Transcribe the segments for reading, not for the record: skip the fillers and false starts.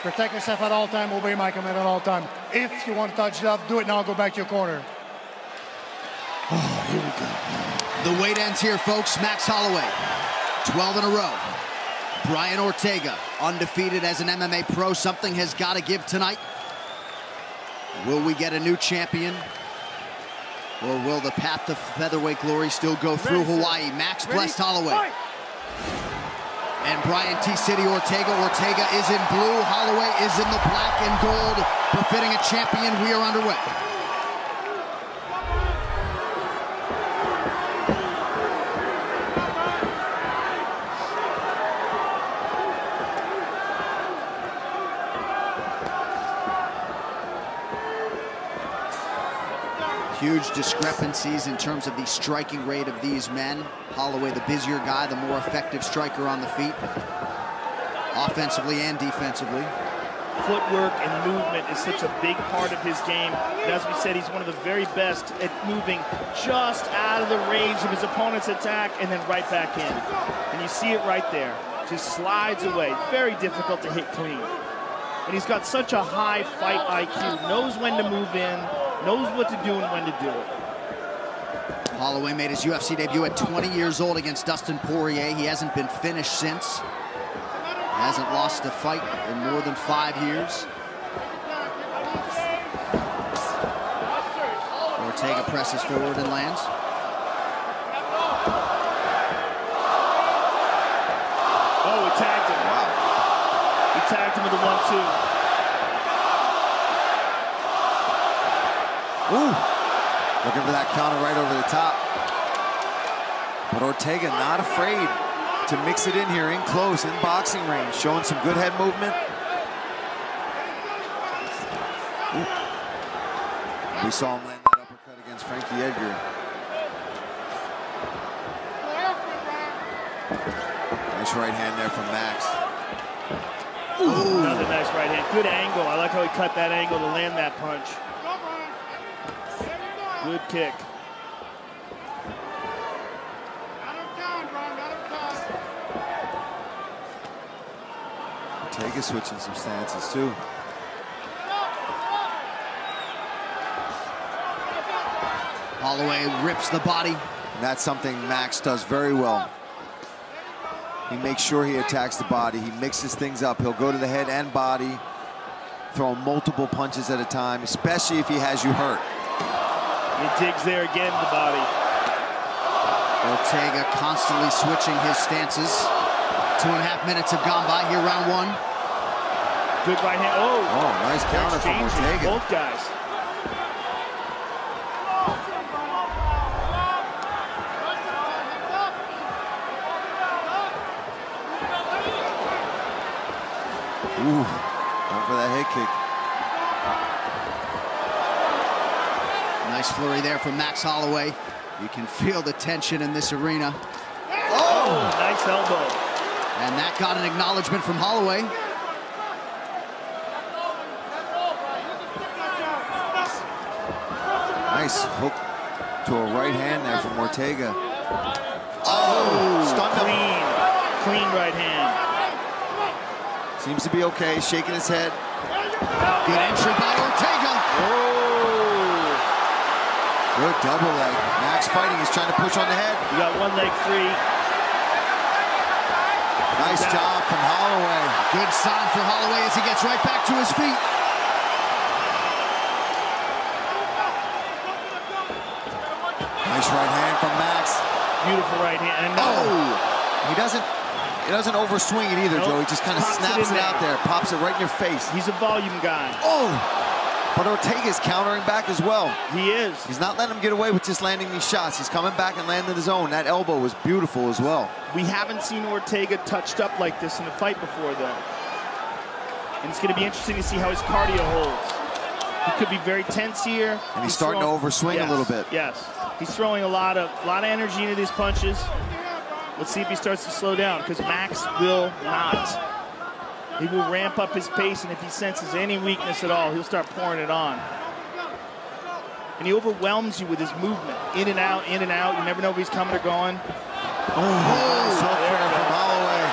Protect yourself at all time, obey my command at all time. If you want to touch it up, do it now, go back to your corner. Oh, here we go. The weight ends here, folks. Max Holloway, 12 in a row. Brian Ortega, undefeated as an MMA pro. Something has got to give tonight. Will we get a new champion? Or will the path to featherweight glory still go through Hawaii? Max blessed Holloway. And Brian T-City Ortega. Ortega is in blue. Holloway is in the black and gold. Befitting a champion, we are underway. Huge discrepancies in terms of the striking rate of these men. Holloway, the busier guy, the more effective striker on the feet, offensively and defensively. Footwork and movement is such a big part of his game. And as we said, he's one of the very best at moving just out of the range of his opponent's attack and then right back in. And you see it right there. Just slides away. Very difficult to hit clean. And he's got such a high fight IQ. Knows when to move in, knows what to do and when to do it. Holloway made his UFC debut at 20 years old against Dustin Poirier. He hasn't been finished since. Hasn't lost a fight in more than 5 years. Ortega presses forward and lands. Oh, he tagged him. Wow. He tagged him with a 1-2. Ooh, looking for that counter right over the top. But Ortega not afraid to mix it in here, in close, in boxing range, showing some good head movement. Ooh. We saw him land that uppercut against Frankie Edgar. Nice right hand there from Max. Ooh. Another nice right hand. Good angle. I like how he cut that angle to land that punch. Good kick. Ortega switching some stances too. Holloway rips the body. And that's something Max does very well. He makes sure he attacks the body. He mixes things up. He'll go to the head and body, throw multiple punches at a time, especially if he has you hurt. He digs there again, the body. Ortega constantly switching his stances. 2.5 minutes have gone by here, round one. Good right hand. Oh, nice counter from Ortega. Both guys. Ooh, going for that head kick. Nice flurry there from Max Holloway. You can feel the tension in this arena. Oh, nice elbow. And that got an acknowledgement from Holloway. Nice hook to a right hand there from Ortega. Oh, stunned him. Clean right hand. Seems to be okay, shaking his head. Good entry by Ortega. Oh. Good double leg. Max fighting, he's trying to push on the head. You got one leg free. Nice job from Holloway. Good sign for Holloway as he gets right back to his feet. Nice right hand from Max. Beautiful right hand. And He doesn't overswing it either, Joe. He just kind of snaps it out there, pops it right in your face. He's a volume guy. Oh! But Ortega's countering back as well. He is. He's not letting him get away with just landing these shots. He's coming back and landing his own. That elbow was beautiful as well. We haven't seen Ortega touched up like this in a fight before, though. And it's going to be interesting to see how his cardio holds. He could be very tense here. And he's starting to overswing a little bit. Yes. He's throwing a lot of energy into these punches. Let's see if he starts to slow down, because Max will not. He will ramp up his pace, and if he senses any weakness at all, he'll start pouring it on. And he overwhelms you with his movement. In and out, in and out. You never know if he's coming or going. Nice hook there from Holloway.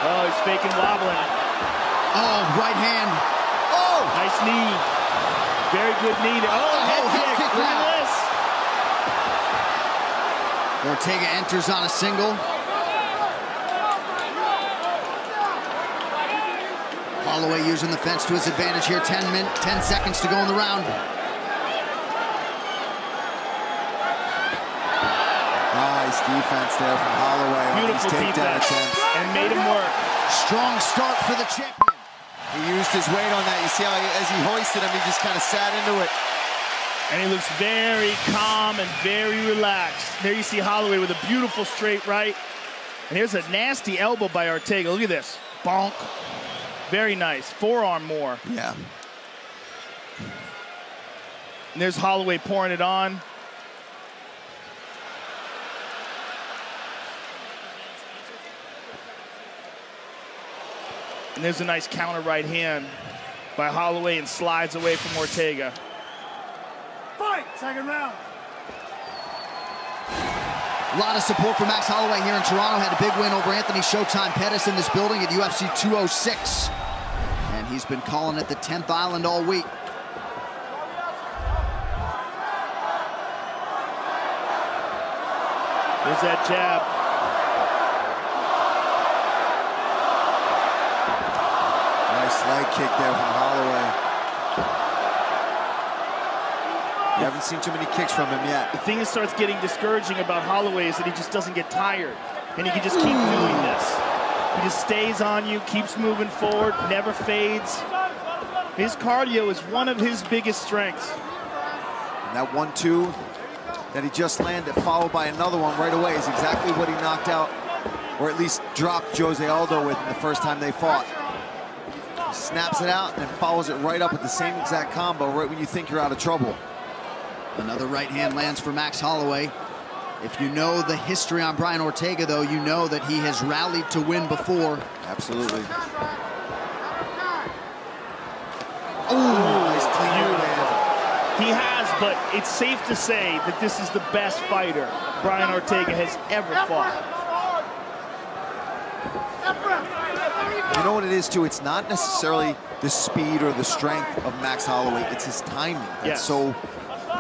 Oh, he's faking wobbling. Oh, right hand. Oh! Nice knee. Very good knee. Head kick. Look at this. Ortega enters on a single. Holloway using the fence to his advantage here. 10 seconds to go in the round. Nice defense there from Holloway. Beautiful defense. And made him work. Strong start for the champion. He used his weight on that. You see how as he hoisted him, he just kind of sat into it. And he looks very calm and very relaxed. There you see Holloway with a beautiful straight right. And here's a nasty elbow by Ortega. Look at this. Bonk. Very nice. Forearm more. Yeah. And there's Holloway pouring it on. And there's a nice counter right hand by Holloway and slides away from Ortega. Fight! Second round. A lot of support for Max Holloway here in Toronto. Had a big win over Anthony Showtime Pettis in this building at UFC 206. And he's been calling it the 10th Island all week. There's that jab. Nice leg kick there from Holloway. You haven't seen too many kicks from him yet. The thing that starts getting discouraging about Holloway is that he just doesn't get tired. And he can just keep doing this. He just stays on you, keeps moving forward, never fades. His cardio is one of his biggest strengths. And that 1-2 that he just landed, followed by another one right away, is exactly what he knocked out, or at least dropped Jose Aldo with the first time they fought. He snaps it out and then follows it right up with the same exact combo right when you think you're out of trouble. Another right hand lands for Max Holloway. If you know the history on Brian Ortega, though, you know that he has rallied to win before. Absolutely. Oh, nice clean hand. He has, but it's safe to say that this is the best fighter Brian Ortega has ever fought. You know what it is, too? It's not necessarily the speed or the strength of Max Holloway. It's his timing that's so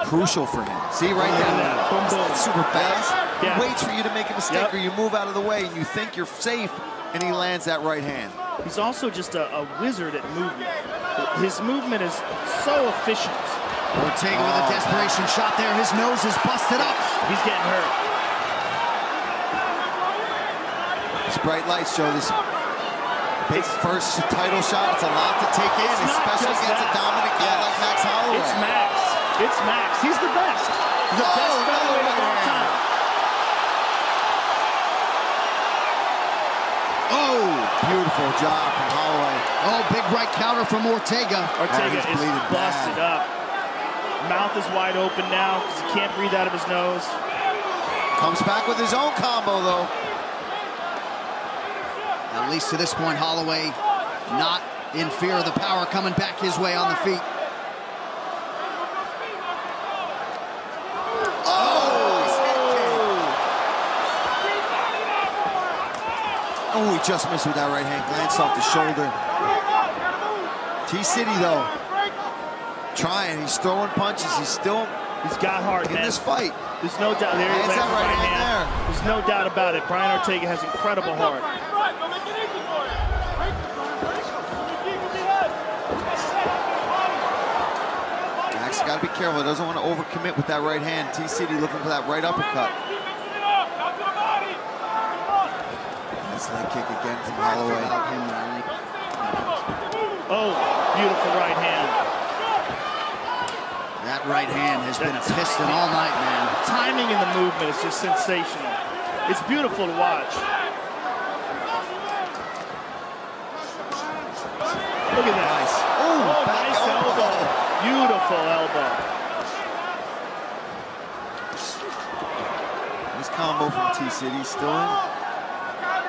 crucial for him. See, right there? Boom, boom. Super fast. Yeah. He waits for you to make a mistake or you move out of the way and you think you're safe, and he lands that right hand. He's also just a wizard at movement. His movement is so efficient. Ortega with a desperation shot there. His nose is busted up. He's getting hurt. These bright lights show this big first title shot. It's a lot to take in, especially against a dominant guy like Max Holloway. It's Max. It's Max. He's the best. He's the best featherweight of all time. Oh! Beautiful job from Holloway. Oh, big right counter from Ortega. Ortega is busted bad. up. Mouth is wide open now because he can't breathe out of his nose. Comes back with his own combo, though. At least to this point, Holloway not in fear of the power coming back his way on the feet. Oh, he just missed with that right hand. Glanced off the shoulder. T-City, though, trying. He's throwing punches. He's got heart in this fight. There's no doubt. There he is, that right hand there. There's no doubt about it. Brian Ortega has incredible heart. Max got to be careful. He doesn't want to overcommit with that right hand. T-City looking for that right uppercut. Nice leg kick again from Holloway. Oh, beautiful right hand. That right hand has been a piston all night, man. Timing in the movement is just sensational. It's beautiful to watch. Look at that. Nice. Oh, nice elbow. Beautiful elbow. This combo from T-City still in.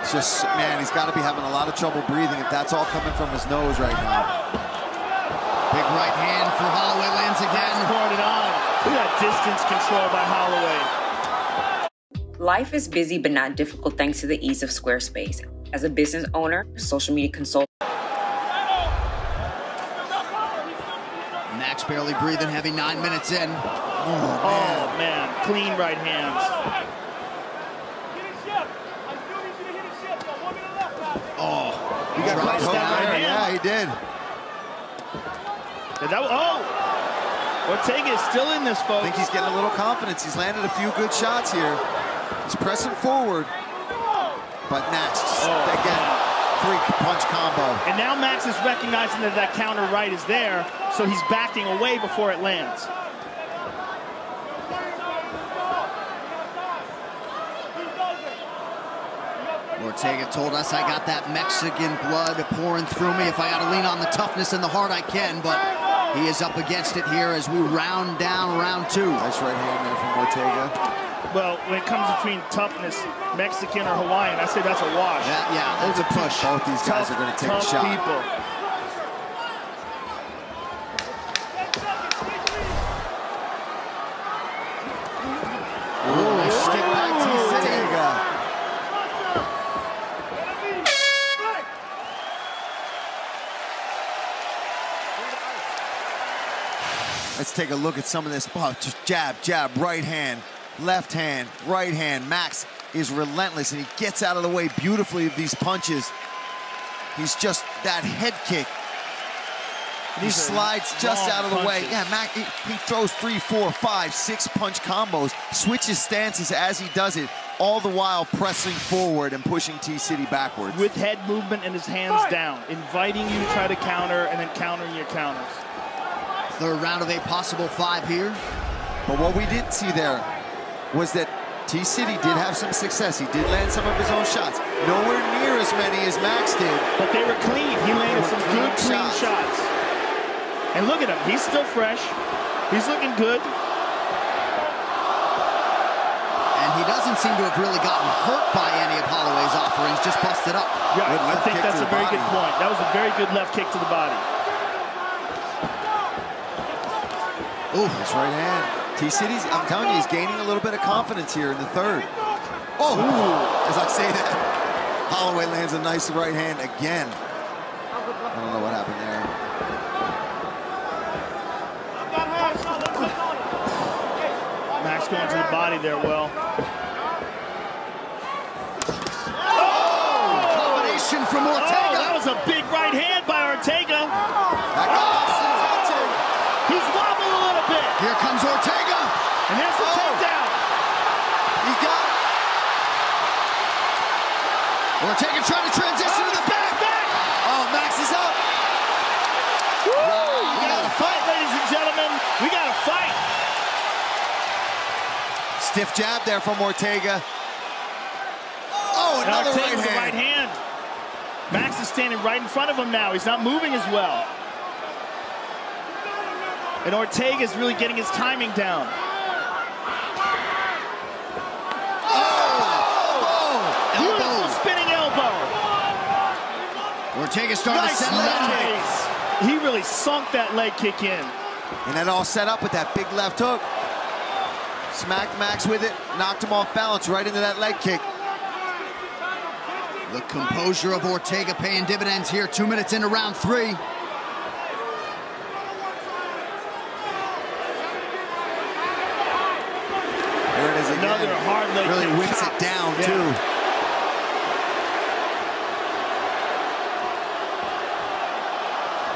It's just, man, he's got to be having a lot of trouble breathing if that's all coming from his nose right now. Big right hand for Holloway lands again. Pouring it on. Look at that distance control by Holloway. Life is busy but not difficult thanks to the ease of Squarespace. As a business owner, social media consultant. Max barely breathing heavy, 9 minutes in. Oh, man. Clean right hands. Oh, He got right hook hand. there. Yeah, he did. Ortega is still in this, I folks. think he's getting a little confidence. He's landed a few good shots here. He's pressing forward. But Max, again, freak punch combo. And now Max is recognizing that that counter right is there, so he's backing away before it lands. Ortega told us, I got that Mexican blood pouring through me. If I got to lean on the toughness and the heart, I can. But he is up against it here as we round down round 2. Nice right hand there from Ortega. Well, when it comes between toughness, Mexican or Hawaiian, I say that's a wash. Yeah, that's a push. Both these guys are going to take a shot. People. Ooh, stick back to Ortega. Let's take a look at some of this. Oh, just jab, jab, right hand, right hand. Max is relentless, and he gets out of the way beautifully of these punches. He's just that head kick. He slides just out of the way. Yeah, Max, he throws 3, 4, 5, 6 punch combos, switches stances as he does it, all the while pressing forward and pushing T-City backwards. With head movement and his hands down, inviting you to try to counter and then countering your counters. Third round of a possible 5 here. But what we didn't see there was that T-City did have some success. He did land some of his own shots. Nowhere near as many as Max did. But they were clean. He landed some good, clean shots. And look at him. He's still fresh. He's looking good. And he doesn't seem to have really gotten hurt by any of Holloway's offerings, just busted up. Yeah, I think that's a very good point. That was a very good left kick to the body. Ooh, his right hand. T-City's, I'm telling you, he's gaining a little bit of confidence here in the third. Oh, as I say that, Holloway lands a nice right hand again. I don't know what happened there. Max going to the body there, well. Oh! Combination from Ortega. Oh, that was a big right hand by Ortega. He's wobbling a little bit. Here comes Ortega. And there's the takedown. He got it. Ortega trying to transition to the back. Oh, Max is up. Woo! We got a fight, ladies and gentlemen. We got a fight. Stiff jab there from Ortega. Oh, another right hand. Max is standing right in front of him now. He's not moving as well. And Ortega is really getting his timing down. Beautiful spinning elbow. Ortega starting to settle in. He really sunk that leg kick in. And that all set up with that big left hook. Smacked Max with it, knocked him off balance right into that leg kick. The composure of Ortega paying dividends here, 2 minutes into round 3. There it is again. Another hard leg kick. Really whips it down, too.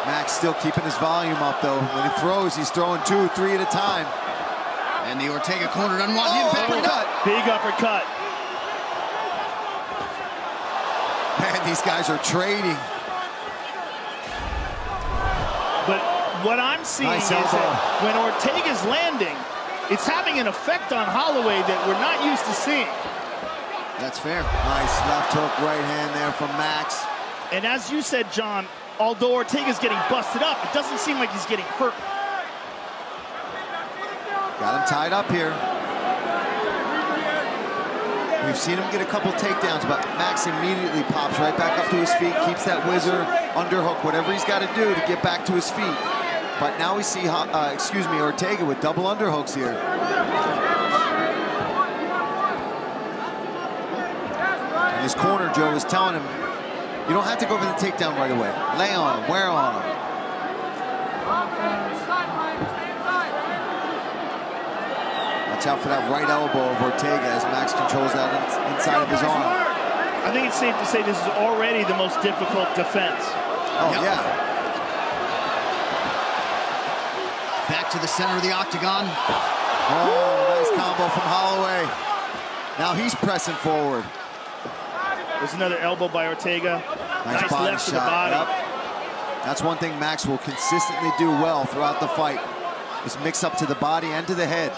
Max still keeping his volume up, though. When he throws, he's throwing 2, 3 at a time. And the Ortega corner doesn't want him back. Big uppercut. Man, these guys are trading. But what I'm seeing is that when Ortega's landing, it's having an effect on Holloway that we're not used to seeing. That's fair. Nice left hook, right hand there from Max. And as you said, John, although Ortega's getting busted up, it doesn't seem like he's getting hurt. Got him tied up here. We've seen him get a couple takedowns, but Max immediately pops right back up to his feet, keeps that whizzer, underhook, whatever he's got to do to get back to his feet. But now we see, Ortega with double underhooks here. And his corner, Joe, is telling him, you don't have to go for the takedown right away. Lay on him, wear on him. watch out for that right elbow of Ortega as Max controls that inside of his arm. I think it's safe to say this is already the most difficult defense. Oh, yeah. Back to the center of the octagon. Oh, nice combo from Holloway. Now he's pressing forward. There's another elbow by Ortega. Nice body left shot. to the body. Yep. That's one thing Max will consistently do well throughout the fight, is mix up to the body and to the head.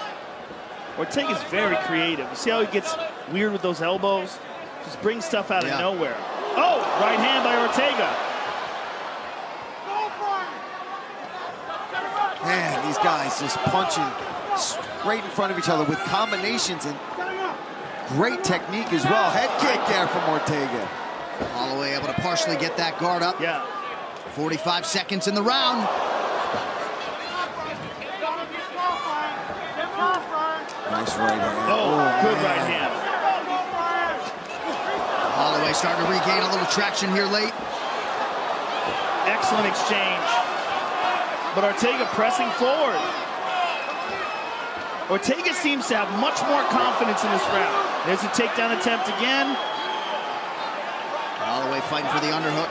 Ortega's very creative. You see how he gets weird with those elbows? Just brings stuff out of nowhere. Oh, right hand by Ortega. Man, these guys just punching straight in front of each other with combinations and great technique as well. Head kick there from Ortega. Holloway able to partially get that guard up. Yeah. 45 seconds in the round. Nice right hand. Oh, good right hand. Holloway starting to regain a little traction here late. Excellent exchange. But Ortega pressing forward. Ortega seems to have much more confidence in this round. There's a takedown attempt again. Holloway fighting for the underhook.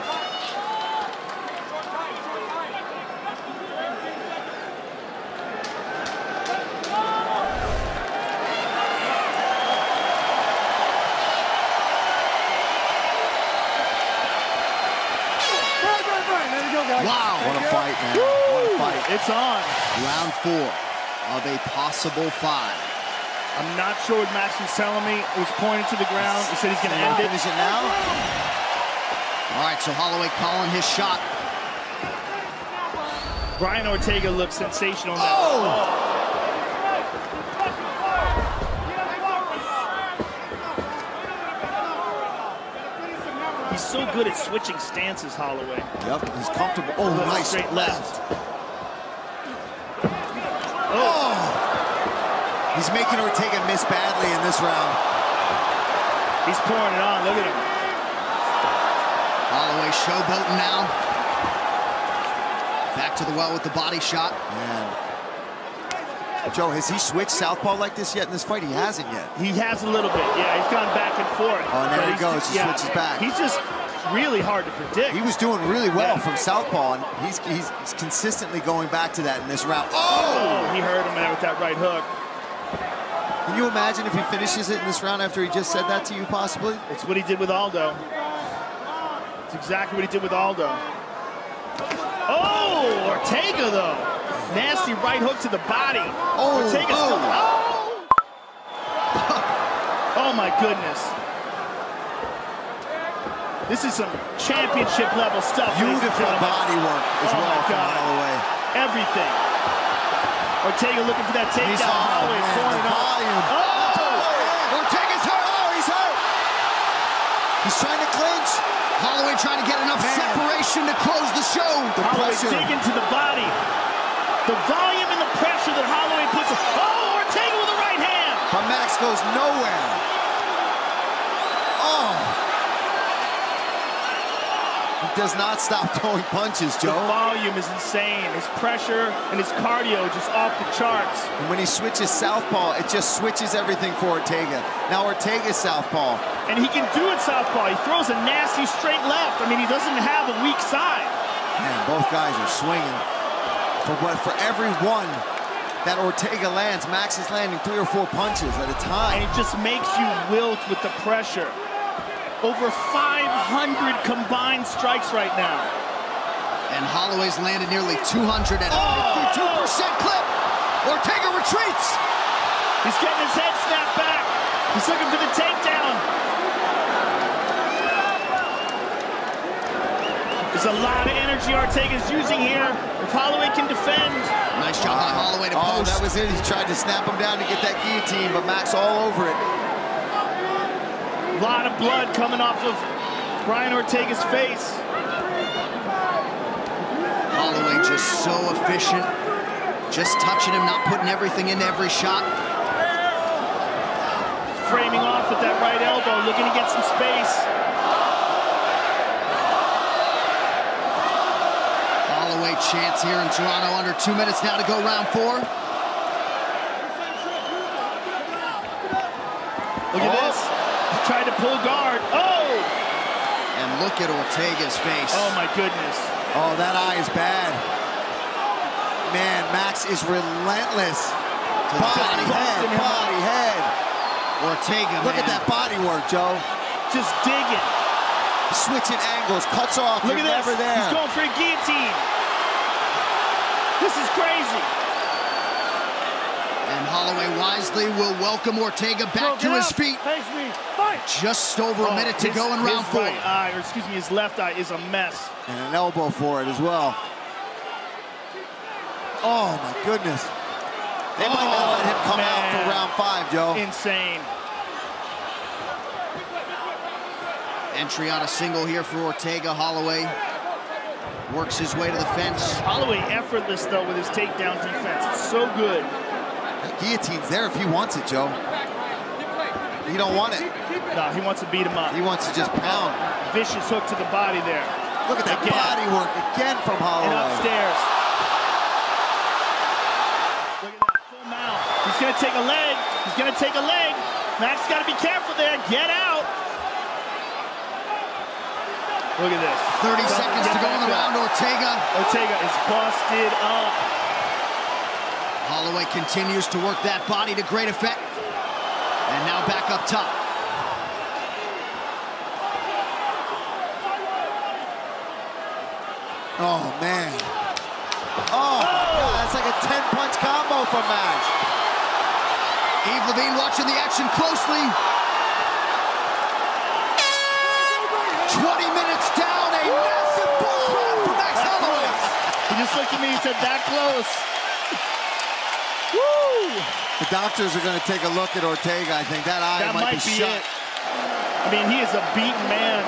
Wow, what a fight, man. What a fight. It's on. Round 4 of a possible 5. I'm not sure what Max was telling me. It was pointed to the ground. He said he's going to end it. Finish it now? All right, so Holloway calling his shot. Brian Ortega looks sensational in that. He's so good at switching stances, Holloway. Yep, he's comfortable. Oh, nice straight left. Oh! He's making Ortega miss badly in this round. He's pouring it on. Look at him. Holloway showboating now. Back to the well with the body shot. Man. Joe, has he switched southpaw like this yet in this fight? He hasn't yet. He has a little bit. Yeah, he's gone back and forth. Oh, and there he goes. He switches back. He's just really hard to predict. He was doing really well from southpaw, and he's consistently going back to that in this round. Oh! He hurt him there with that right hook. Can you imagine if he finishes it in this round after he just said that to you, possibly? It's what he did with Aldo. It's exactly what he did with Aldo. Oh, Ortega, though. Nasty right hook to the body. Oh, Ortega's still... Oh, my goodness. This is some championship level stuff. Beautiful body work as well from Holloway. Everything. Ortega looking for that takedown. Holloway pouring it on. Oh! Ortega's hurt. Oh, he's hurt. He's trying to clinch. Holloway trying to get enough separation to close the show. Holloway digging to the body. The volume and the pressure that Holloway puts. Oh, Ortega with the right hand. But Max goes nowhere. Oh. He does not stop throwing punches, Joe. The volume is insane. His pressure and his cardio just off the charts. And when he switches southpaw, it just switches everything for Ortega. Now Ortega's southpaw. And he can do it southpaw. He throws a nasty straight left. I mean, he doesn't have a weak side. Man, both guys are swinging. For every one that Ortega lands, Max is landing 3 or 4 punches at a time. And it just makes you wilt with the pressure. Over 500 combined strikes right now. And Holloway's landed nearly 200 at a 52% clip. Ortega retreats. He's getting his head snapped back. He's looking for the takedown. There's a lot of energy Ortega's using here. If Holloway can defend. Nice job by Holloway to post. Oh, that was it. He tried to snap him down to get that guillotine, but Max all over it. A lot of blood coming off of Brian Ortega's face. Holloway just so efficient. Just touching him, not putting everything into every shot. Framing off with that right elbow, looking to get some space. Holloway chance here in Toronto. Under 2 minutes now to go round 4. Look at Ortega's face. Oh, my goodness. Oh, that eye is bad. Man, Max is relentless. Body, head. Ortega, Look at that body work, Joe. Just digging. Switching angles, cuts off. Look You're at this. never there. He's going for a guillotine. This is crazy. And Holloway wisely will welcome Ortega back to his feet. Face me. Fight. Just over a minute to go in round 4. His right eye, or excuse me, his left eye is a mess. And an elbow for it as well. Oh, my goodness. They might not let him come out for round 5, Joe. Insane. Entry on a single here for Ortega. Holloway works his way to the fence. Holloway effortless, though, with his takedown defense. It's so good. The guillotine's there if he wants it, Joe. He don't want it. No, he wants to beat him up. He wants to just pound. Vicious hook to the body there. Look at that body work again from Holloway. And upstairs. Look at that full mount. He's going to take a leg. He's going to take a leg. Max got to be careful there. Get out. Look at this. 30 seconds to go in the round. Ortega is busted up. Holloway continues to work that body to great effect. And now back up top. Oh, man. Oh, my God, that's like a 10-punch combo from Max. Yves Lavigne watching the action closely. 20 minutes down, a massive push round for Max Holloway. He just looked at me and said, that close. Woo! The doctors are going to take a look at Ortega. I think that eye might be shut. It. I mean, he is a beaten man.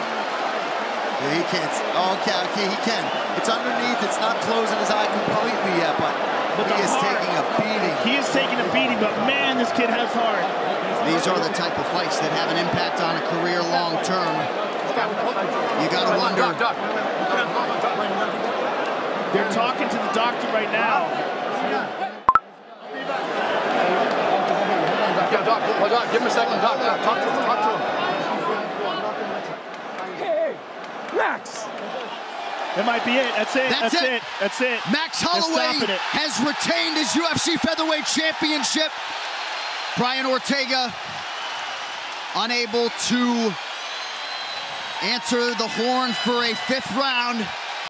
Yeah, he can't. Oh, okay, he can. It's underneath. It's not closing his eye completely yet, but he is taking a beating. He is taking a beating, but man, this kid has heart. These are the type of fights that have an impact on a career long term. You got to wonder. They're talking to the doctor right now. Doc, give him a second. Doc, talk to him. Hey, Max. That might be it. That's it. Max Holloway has retained his UFC featherweight championship. Brian Ortega unable to answer the horn for a 5th round.